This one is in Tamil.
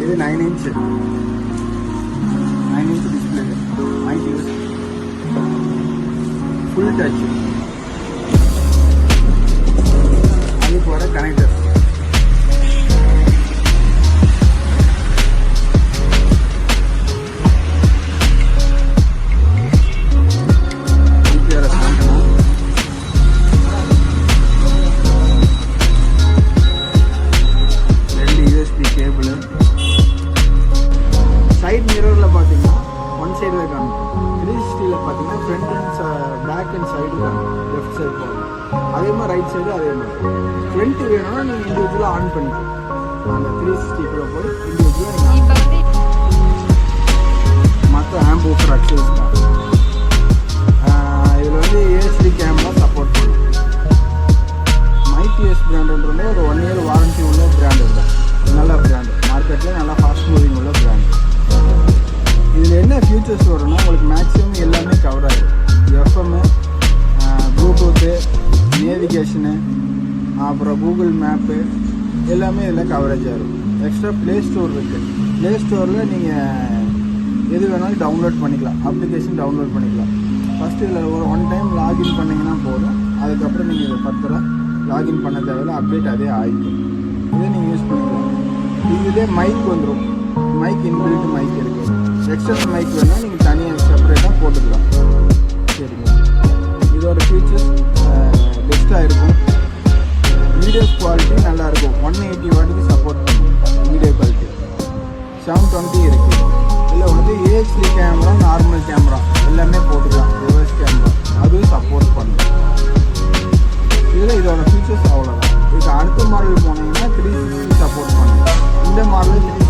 இது 9 inch display, mic use full touch. அதுக்கு வர கனெக்டர் சைட் மிரரில் பார்த்தீங்கன்னா ஒன் சைடு தான் காமிக்கும். 360ல பார்த்தீங்கன்னா front and back and side காமிக்கும், லெஃப்ட் சைடு போகும். அதே மாதிரி ரைட் சைடு அதே மாதிரி. ஃப்ரண்ட் வேணும்னா நீங்கள் இண்டிவிஜுவலாக ஆன் பண்ணிக்கலாம். அந்த 360 போய் இண்டிவிஜுவலாக நீங்கள் மற்ற ஆம்ப் ஊஃபர் அக்சஸ் தான். இதில் வந்து ஏஎஸ்டி கேமரா சப்போர்ட் பண்ணும். மைக்யூஎஸ் பிராண்டுன்றதுல ஒரு 1 year வாரண்ட்டி உள்ள பிராண்டு தான். நல்ல பிராண்டு, மார்க்கெட்டில் நல்லா ஃபாஸ்ட் மூவிங் உள்ள பிராண்டு. இதில் என்ன ஃபியூச்சர்ஸ் வரும்னா உங்களுக்கு மேக்ஸிமம் எல்லாமே கவர் ஆகிடும். எஃப்எம்மு, ப்ளூடூத்து, நேவிகேஷனு, அப்புறம் கூகுள் மேப்பு எல்லாமே இதில் கவரேஜ் ஆகிடும். எக்ஸ்ட்ரா ப்ளே ஸ்டோர் இருக்குது. ப்ளே ஸ்டோரில் நீங்கள் எது வேணாலும் டவுன்லோட் பண்ணிக்கலாம், அப்ளிகேஷன் டவுன்லோட் பண்ணிக்கலாம். ஃபஸ்ட்டு இதில் ஒரு 1 time லாகின் பண்ணிங்கன்னா போதும். அதுக்கப்புறம் நீங்கள் இதை ஃபர்தராக லாகின் பண்ண தேவையில்லை, அப்டேட் அதே ஆகிடும். இதை நீங்கள் யூஸ் பண்ணிக்கலாம். இதுலேயே மைக் வந்துடும். மைக் இன்பில்ட் மைக் இருக்குது. எக்ஸ்டர்னல் மைக் வேணால் நீங்கள் தனியாக செப்பரேட்டாக போட்டுக்கலாம். சரிங்களா? இதோட ஃபீச்சர்ஸ் பெஸ்ட்டாக இருக்கும். வீடியோ குவாலிட்டி நல்லாயிருக்கும். 180 வாட்டுக்கு சப்போர்ட் பண்ணும் வீடியோ குவாலிட்டி. 720 இருக்குது. இதில் வந்து ஏஹெச்டி கேமரா, நார்மல் கேமரா எல்லாமே போட்டுக்கலாம். ரிவர்ஸ் கேமரா அதுவும் சப்போர்ட் பண்ணும். இதில் இதோட ஃபீச்சர்ஸ் அவ்வளோதான். இதுக்கு அடுத்த மாடல் போனீங்கன்னா 360 சப்போர்ட் பண்ணும். இந்த மாடல்